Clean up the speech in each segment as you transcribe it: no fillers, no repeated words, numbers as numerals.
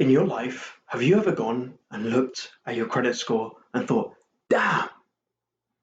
In your life, have you ever gone and looked at your credit score and thought, damn,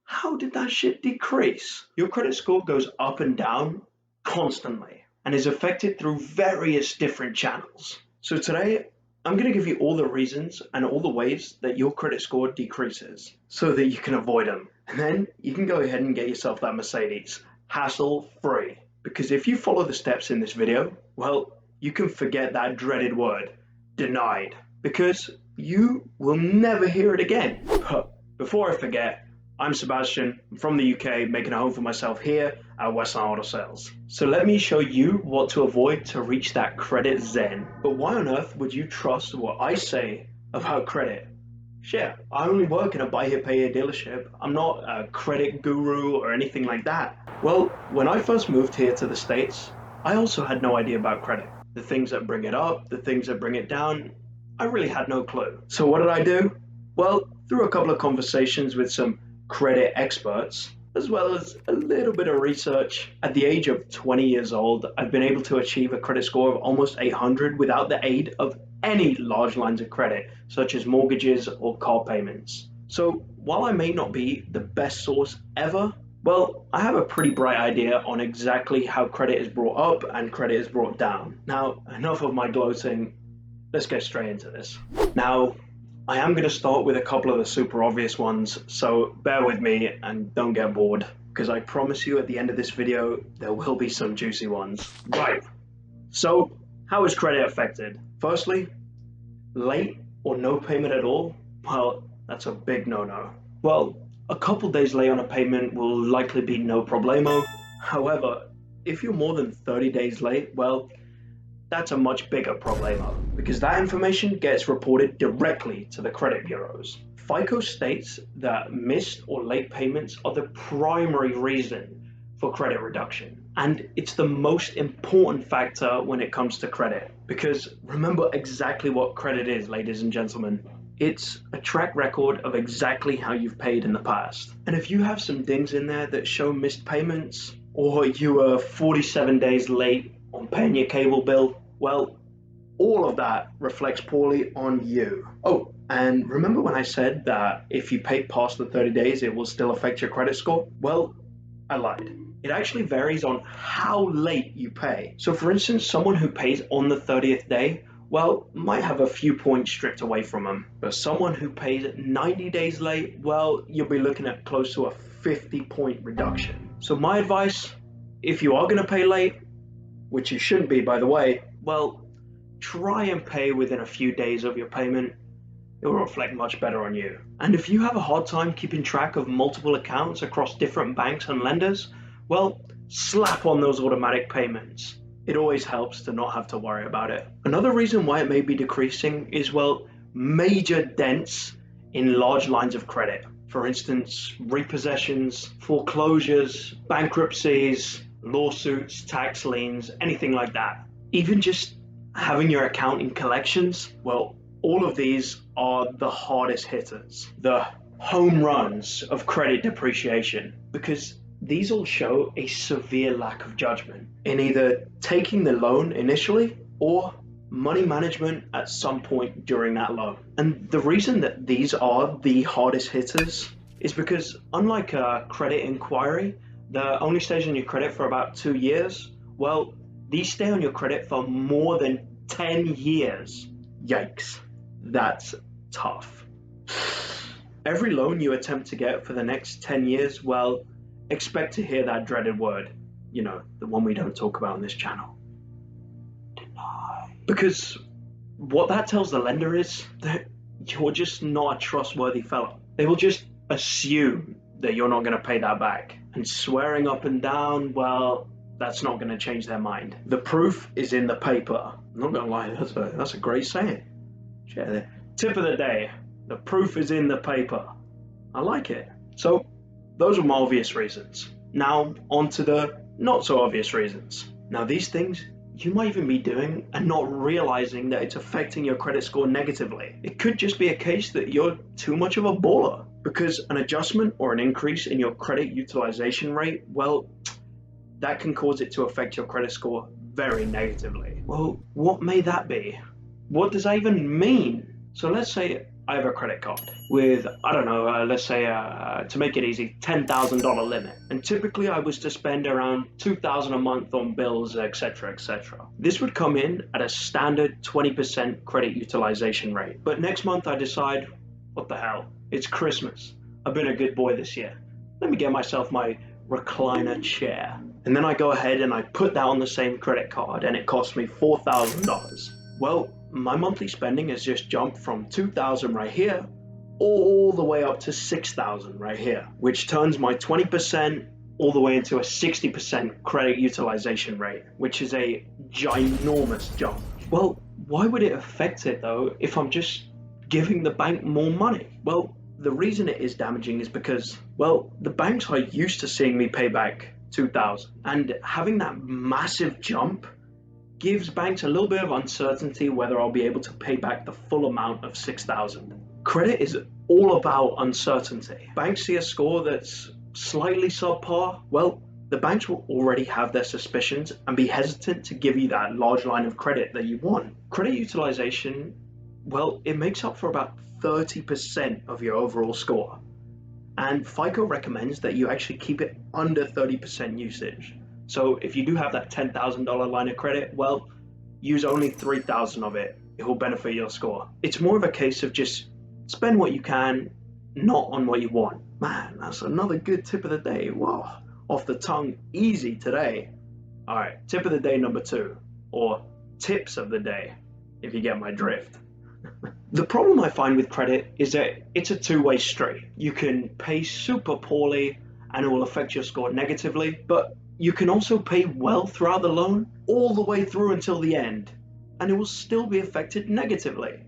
how did that shit decrease? Your credit score goes up and down constantly and is affected through various different channels. So today, I'm going to give you all the reasons and all the ways that your credit score decreases so that you can avoid them. And then you can go ahead and get yourself that Mercedes, hassle-free. Because if you follow the steps in this video, well, you can forget that dreaded word, denied, because you will never hear it again. But before I forget, I'm Sebastian, I'm from the UK, making a home for myself here at Westline Auto Sales. So let me show you what to avoid to reach that credit zen. But why on earth would you trust what I say about credit? Sure, I only work in a buy here, pay here dealership. I'm not a credit guru or anything like that. Well, when I first moved here to the States, I also had no idea about credit. The things that bring it up, the things that bring it down, I really had no clue. So what did I do? Well, through a couple of conversations with some credit experts, as well as a little bit of research, at the age of 20 years old, I've been able to achieve a credit score of almost 800 without the aid of any large lines of credit, such as mortgages or car payments. So while I may not be the best source ever, well, I have a pretty bright idea on exactly how credit is brought up and credit is brought down. Now, enough of my gloating, let's get straight into this. Now, I am going to start with a couple of the super obvious ones, so bear with me and don't get bored, because I promise you at the end of this video, there will be some juicy ones. Right, so how is credit affected? Firstly, late or no payment at all? Well, that's a big no-no. Well, a couple days late on a payment will likely be no problemo. However, if you're more than 30 days late, well, that's a much bigger problemo, because that information gets reported directly to the credit bureaus. FICO states that missed or late payments are the primary reason for credit reduction. And it's the most important factor when it comes to credit, because remember exactly what credit is, ladies and gentlemen. It's a track record of exactly how you've paid in the past. And if you have some dings in there that show missed payments, or you were 47 days late on paying your cable bill, well, all of that reflects poorly on you. Oh, and remember when I said that if you pay past the 30 days, it will still affect your credit score? Well, I lied. It actually varies on how late you pay. So for instance, someone who pays on the 30th day, well, might have a few points stripped away from them. But someone who pays 90 days late, well, you'll be looking at close to a 50-point reduction. So my advice, if you are going to pay late, which you shouldn't be, by the way, well, try and pay within a few days of your payment. It will reflect much better on you. And if you have a hard time keeping track of multiple accounts across different banks and lenders, well, slap on those automatic payments. It always helps to not have to worry about it. Another reason why it may be decreasing is, well, major dents in large lines of credit. For instance, repossessions, foreclosures, bankruptcies, lawsuits, tax liens, anything like that. Even just having your account in collections, well, all of these are the hardest hitters, the home runs of credit depreciation, because these all show a severe lack of judgment in either taking the loan initially or money management at some point during that loan. And the reason that these are the hardest hitters is because, unlike a credit inquiry that only stays on your credit for about 2 years, well, these stay on your credit for more than 10 years. Yikes, that's tough. Every loan you attempt to get for the next 10 years, well, expect to hear that dreaded word, you know, the one we don't talk about on this channel. Deny. Because what that tells the lender is that you're just not a trustworthy fellow. They will just assume that you're not going to pay that back. And swearing up and down, well, that's not going to change their mind. The proof is in the paper. I'm not going to lie, that's a great saying. Tip of the day, the proof is in the paper. I like it. So those are my obvious reasons. Now on to the not so obvious reasons. Now these things you might even be doing and not realizing that it's affecting your credit score negatively. It could just be a case that you're too much of a baller, because an adjustment or an increase in your credit utilization rate, well, that can cause it to affect your credit score very negatively. Well, what may that be? what does that even mean? So let's say I have a credit card with, I don't know, let's say, to make it easy, $10,000 limit. And typically I was to spend around $2,000 a month on bills, etc., etc. This would come in at a standard 20% credit utilization rate. But next month I decide, what the hell? It's Christmas. I've been a good boy this year. Let me get myself my recliner chair. And then I go ahead and I put that on the same credit card and it costs me $4,000. Well, my monthly spending has just jumped from $2,000 right here all the way up to $6,000 right here, which turns my 20% all the way into a 60% credit utilization rate, which is a ginormous jump. Well, why would it affect it though if I'm just giving the bank more money? Well, the reason it is damaging is because, well, the banks are used to seeing me pay back $2,000, and having that massive jump gives banks a little bit of uncertainty whether I'll be able to pay back the full amount of $6,000. Credit is all about uncertainty. Banks see a score that's slightly subpar, well, the banks will already have their suspicions and be hesitant to give you that large line of credit that you want. Credit utilization, well, it makes up for about 30% of your overall score. And FICO recommends that you actually keep it under 30% usage. So if you do have that $10,000 line of credit, well, use only $3,000 of it. It will benefit your score. It's more of a case of just spend what you can, not on what you want. Man, that's another good tip of the day. Wow, off the tongue, easy today. All right, tip of the day number 2, or tips of the day, if you get my drift. The problem I find with credit is that it's a two-way street. You can pay super poorly and it will affect your score negatively, but you can also pay well throughout the loan, all the way through until the end, and it will still be affected negatively.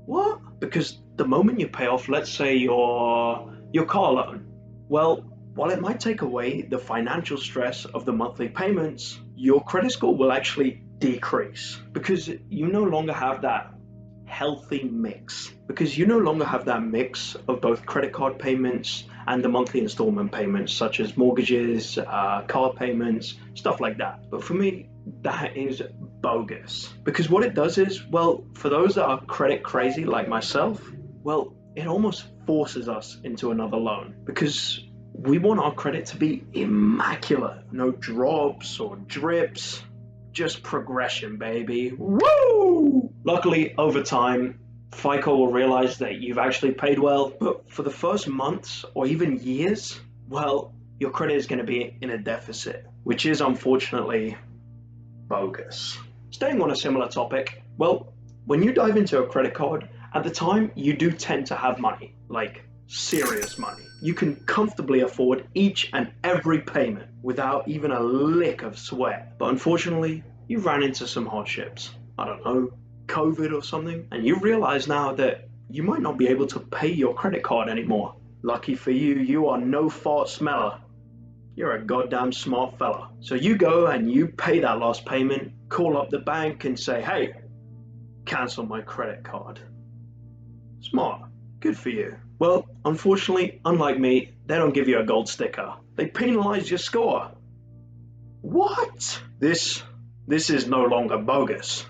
What? Because the moment you pay off, let's say your car loan, well, while it might take away the financial stress of the monthly payments, your credit score will actually decrease because you no longer have that healthy mix, because you no longer have that mix of both credit card payments and the monthly installment payments, such as mortgages, car payments, stuff like that. But for me, that is bogus, because what it does is, well, for those that are credit crazy like myself, well, it almost forces us into another loan because we want our credit to be immaculate, no drops or drips, just progression, baby. Woo! Luckily, over time, FICO will realize that you've actually paid well, but for the first months or even years, well, your credit is going to be in a deficit, which is unfortunately bogus. Staying on a similar topic, well, when you dive into a credit card, at the time, you do tend to have money, like serious money. You can comfortably afford each and every payment without even a lick of sweat. But unfortunately, you ran into some hardships. I don't know, COVID or something, and you realize now that you might not be able to pay your credit card anymore. Lucky for you, you are no fart smeller. You're a goddamn smart fella. So you go and you pay that last payment, call up the bank and say, hey, cancel my credit card. Smart. Good for you. Well, unfortunately, unlike me, they don't give you a gold sticker. They penalize your score. What? This is no longer bogus.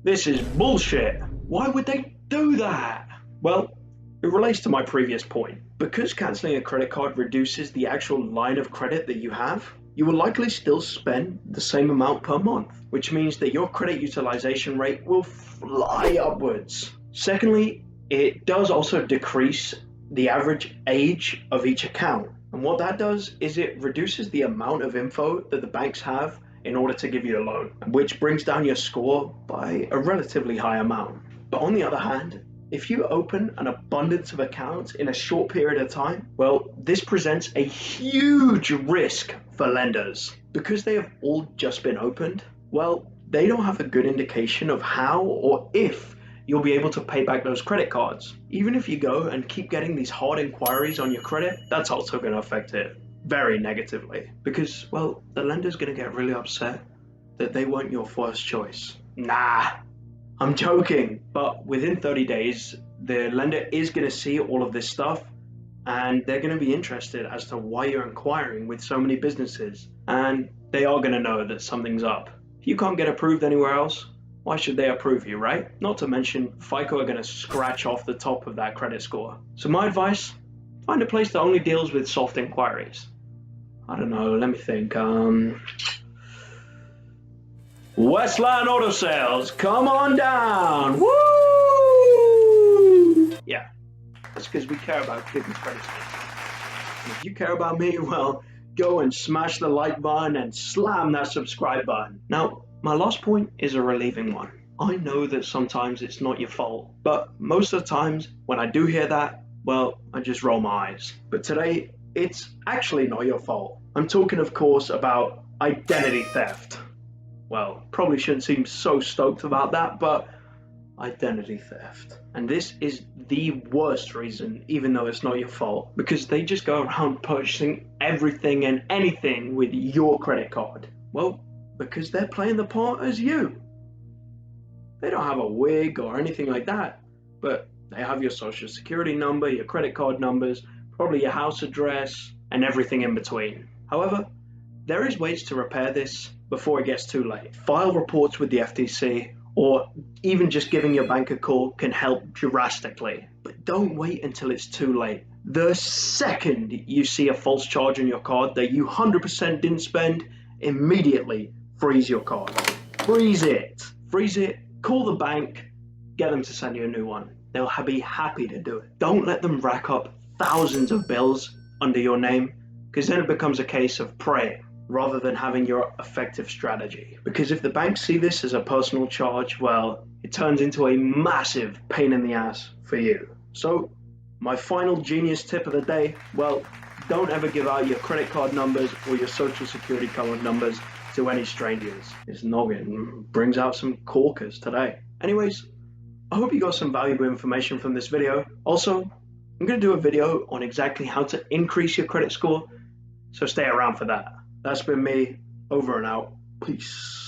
This is bullshit. Why would they do that? Well, it relates to my previous point. Because canceling a credit card reduces the actual line of credit that you have, you will likely still spend the same amount per month, which means that your credit utilization rate will fly upwards. Secondly, it does also decrease the average age of each account. And what that does is it reduces the amount of info that the banks have in order to give you a loan, which brings down your score by a relatively high amount. But on the other hand, if you open an abundance of accounts in a short period of time, well, this presents a huge risk for lenders. Because they have all just been opened, well, they don't have a good indication of how or if you'll be able to pay back those credit cards. Even if you go and keep getting these hard inquiries on your credit, that's also going to affect it very negatively. Because, well, the lender's going to get really upset that they weren't your first choice. Nah, I'm joking. But within 30 days, the lender is going to see all of this stuff and they're going to be interested as to why you're inquiring with so many businesses. And they are going to know that something's up. If you can't get approved anywhere else, why should they approve you, right? Not to mention, FICO are going to scratch off the top of that credit score. So my advice, find a place that only deals with soft inquiries. I don't know, let me think. Westland Auto Sales, come on down. Woo! Yeah, that's because we care about people's credit scores. And if you care about me, well, go and smash the like button and slam that subscribe button. Now, my last point is a relieving one. I know that sometimes it's not your fault, but most of the times when I do hear that, well, I just roll my eyes. But today, it's actually not your fault. I'm talking, of course, about identity theft. Well, probably shouldn't seem so stoked about that, but identity theft. And this is the worst reason, even though it's not your fault, because they just go around purchasing everything and anything with your credit card. Well, because they're playing the part as you. They don't have a wig or anything like that, but they have your social security number, your credit card numbers, probably your house address, and everything in between. However, there is ways to repair this before it gets too late. File reports with the FTC, or even just giving your bank a call can help drastically. But don't wait until it's too late. The second you see a false charge on your card that you 100% didn't spend, immediately freeze your card. Freeze it. Freeze it, call the bank, get them to send you a new one. They'll be happy to do it. Don't let them rack up thousands of bills under your name, because then it becomes a case of praying rather than having your effective strategy. Because if the banks see this as a personal charge, well, it turns into a massive pain in the ass for you. So, my final genius tip of the day, well, don't ever give out your credit card numbers or your social security card numbers to any strangers. This noggin brings out some corkers today. Anyways, I hope you got some valuable information from this video. Also, I'm going to do a video on exactly how to increase your credit score, so stay around for that. That's been me, over and out. Peace.